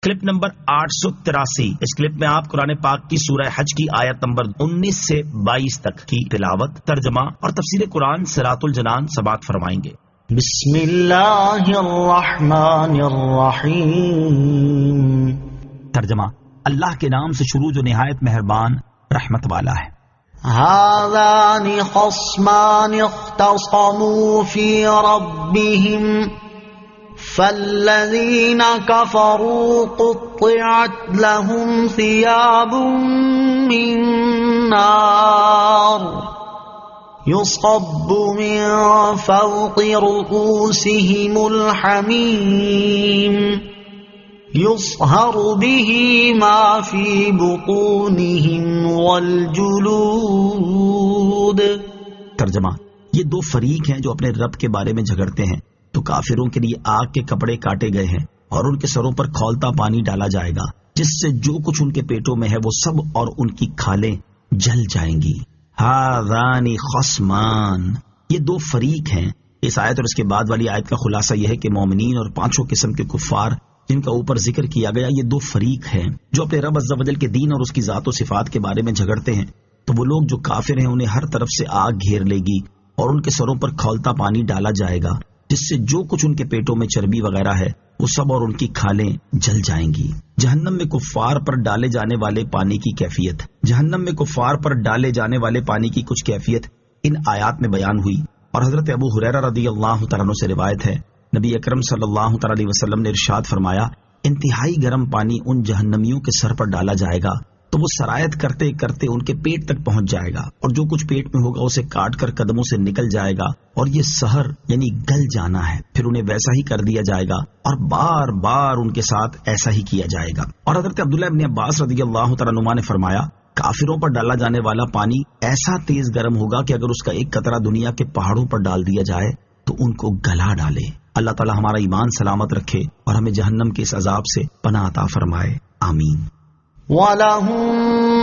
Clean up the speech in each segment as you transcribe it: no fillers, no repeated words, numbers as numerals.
Clip number 883۔ اس clip میں آپ قرآن پاک کی سورہ حج کی آیت نمبر 19 سے 22 تک کی تلاوت، ترجمہ اور تفسیر قرآن صراط الجنان سماعت فرمائیں گے۔ بسم اللہ الرحمن الرحیم۔ ترجمہ، اللہ کے نام سے شروع جو نہایت مہربان رحمت والا ہے۔ هذان خصمان اختصموا في ربهم فالذين كفروا قطعت لهم ثياب من نار يصب من فوق رؤوسهم الحميم يصهر به ما في بطونهم والجلود۔ ترجمہ، یہ دو فریق ہیں جو اپنے رب کے بارے میں جھگڑتے ہیں، تو کافروں کے لیے آگ کے کپڑے کاٹے گئے ہیں اور ان کے سروں پر کھولتا پانی ڈالا جائے گا، جس سے جو کچھ ان کے پیٹوں میں ہے وہ سب اور ان کی کھالیں جل جائیں گی۔ ہذان خصمان، یہ دو فریق ہیں۔ اس آیت اور اس کے بعد والی آیت کا خلاصہ یہ ہے کہ مومنین اور پانچوں قسم کے کفار جن کا اوپر ذکر کیا گیا، یہ دو فریق ہیں جو اپنے رب عز و جل کے دین اور اس کی ذات و صفات کے بارے میں جھگڑتے ہیں۔ تو وہ لوگ جو کافر ہیں انہیں ہر طرف سے آگ گھیر لے گی اور ان کے سروں پر کھولتا پانی ڈالا جائے گا، جس سے جو کچھ ان کے پیٹوں میں چربی وغیرہ ہے وہ سب اور ان کی کھالیں جل جائیں گی۔ جہنم میں کفار پر ڈالے جانے والے پانی کی کیفیت، جہنم میں کفار پر ڈالے جانے والے پانی کی کچھ کیفیت ان آیات میں بیان ہوئی، اور حضرت ابو ہریرہ رضی اللہ تعالیٰ عنہ سے روایت ہے، نبی اکرم صلی اللہ تعالیٰ علیہ وسلم نے ارشاد فرمایا، انتہائی گرم پانی ان جہنمیوں کے سر پر ڈالا جائے گا تو وہ سرایت کرتے کرتے ان کے پیٹ تک پہنچ جائے گا، اور جو کچھ پیٹ میں ہوگا اسے کاٹ کر قدموں سے نکل جائے گا، اور یہ سحر یعنی گل جانا ہے، پھر انہیں ویسا ہی کر دیا جائے گا اور بار بار ان کے ساتھ ایسا ہی کیا جائے گا۔ اور حضرت عبداللہ ابن عباس رضی اللہ تعالیٰ عنہما نے فرمایا، کافروں پر ڈالا جانے والا پانی ایسا تیز گرم ہوگا کہ اگر اس کا ایک قطرہ دنیا کے پہاڑوں پر ڈال دیا جائے تو ان کو گلا ڈالے۔ اللہ تعالیٰ ہمارا ایمان سلامت رکھے اور ہمیں جہنم کے اس عذاب سے پناہ عطا فرمائے، آمین۔ وَلَهُم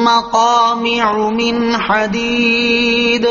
مَّقَامِعُ مِنْ حَدِيدٍ۔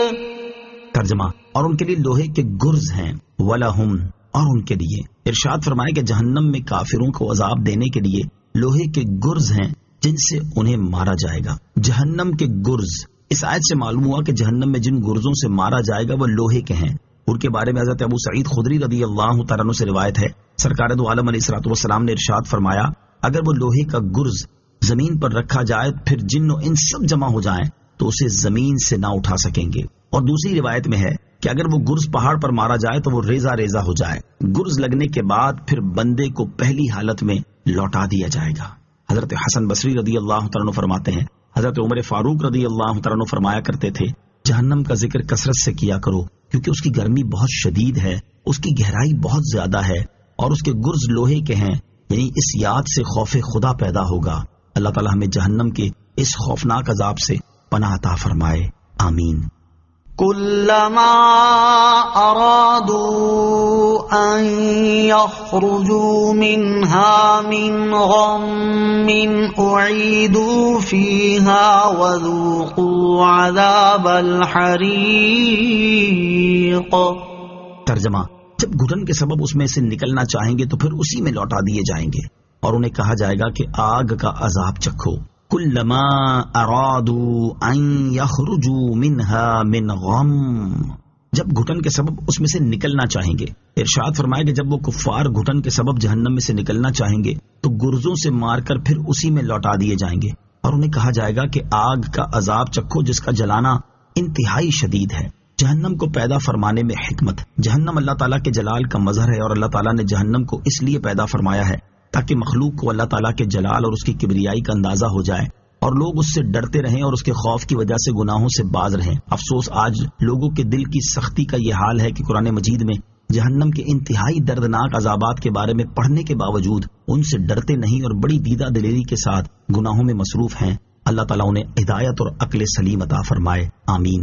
ترجمہ، اور ان کے لیے لوہے کے گرز ہیں، وَلَهُم، اور ان کے لیے ارشاد فرمائے کہ جہنم میں کافروں کو عذاب دینے کے لیے لوہے کے گرز ہیں جن سے انہیں مارا جائے گا۔ جہنم کے گرز، اس آیت سے معلوم ہوا کہ جہنم میں جن گرزوں سے مارا جائے گا وہ لوہے کے ہیں۔ ان کے بارے میں حضرت ابو سعید خدری رضی اللہ تعالیٰ عنہ سے روایت ہے، سرکار دو عالم علیہ الصلوۃ والسلام نے ارشاد فرمایا، اگر وہ لوہے کا گرز زمین پر رکھا جائے پھر جن و انس سب جمع ہو جائیں تو اسے زمین سے نہ اٹھا سکیں گے۔ اور دوسری روایت میں ہے کہ اگر وہ گرز پہاڑ پر مارا جائے تو وہ ریزہ ریزہ ہو جائے، گرز لگنے کے بعد پھر بندے کو پہلی حالت میں لوٹا دیا جائے گا۔ حضرت حسن بصری رضی اللہ تعالیٰ عنہ فرماتے ہیں، حضرت عمر فاروق رضی اللہ تعالیٰ عنہ فرمایا کرتے تھے، جہنم کا ذکر کثرت سے کیا کرو کیونکہ اس کی گرمی بہت شدید ہے، اس کی گہرائی بہت زیادہ ہے، اور اس کے گرز لوہے کے ہیں، یعنی اس یاد سے خوف خدا پیدا ہوگا۔ اللہ تعالیٰ ہمیں جہنم کے اس خوفناک عذاب سے پناہ عطا فرمائے، آمین۔ كلما أرادوا أن يخرجوا منها من غم أعيدوا فيها وذوقوا عذاب الحريق۔ ترجمہ، جب گھٹن کے سبب اس میں سے نکلنا چاہیں گے تو پھر اسی میں لوٹا دیے جائیں گے اور انہیں کہا جائے گا کہ آگ کا عذاب چکھو۔ کلما ارادوا ان یخرجوا منها من غم، جب گھٹن کے سبب اس میں سے نکلنا چاہیں گے۔ ارشاد فرمائے کہ جب وہ کفار گھٹن کے سبب جہنم میں سے نکلنا چاہیں گے تو گرزوں سے مار کر پھر اسی میں لوٹا دیے جائیں گے اور انہیں کہا جائے گا کہ آگ کا عذاب چکھو جس کا جلانا انتہائی شدید ہے۔ جہنم کو پیدا فرمانے میں حکمت، جہنم اللہ تعالیٰ کے جلال کا مظہر ہے، اور اللہ تعالیٰ نے جہنم کو اس لیے پیدا فرمایا ہے تاکہ مخلوق کو اللہ تعالیٰ کے جلال اور اس کی کبریائی کا اندازہ ہو جائے اور لوگ اس سے ڈرتے رہیں اور اس کے خوف کی وجہ سے گناہوں سے باز رہیں۔ افسوس آج لوگوں کے دل کی سختی کا یہ حال ہے کہ قرآن مجید میں جہنم کے انتہائی دردناک عذابات کے بارے میں پڑھنے کے باوجود ان سے ڈرتے نہیں اور بڑی دیدہ دلیری کے ساتھ گناہوں میں مصروف ہیں۔ اللہ تعالیٰ انہیں ہدایت اور عقل سلیم عطا فرمائے، آمین۔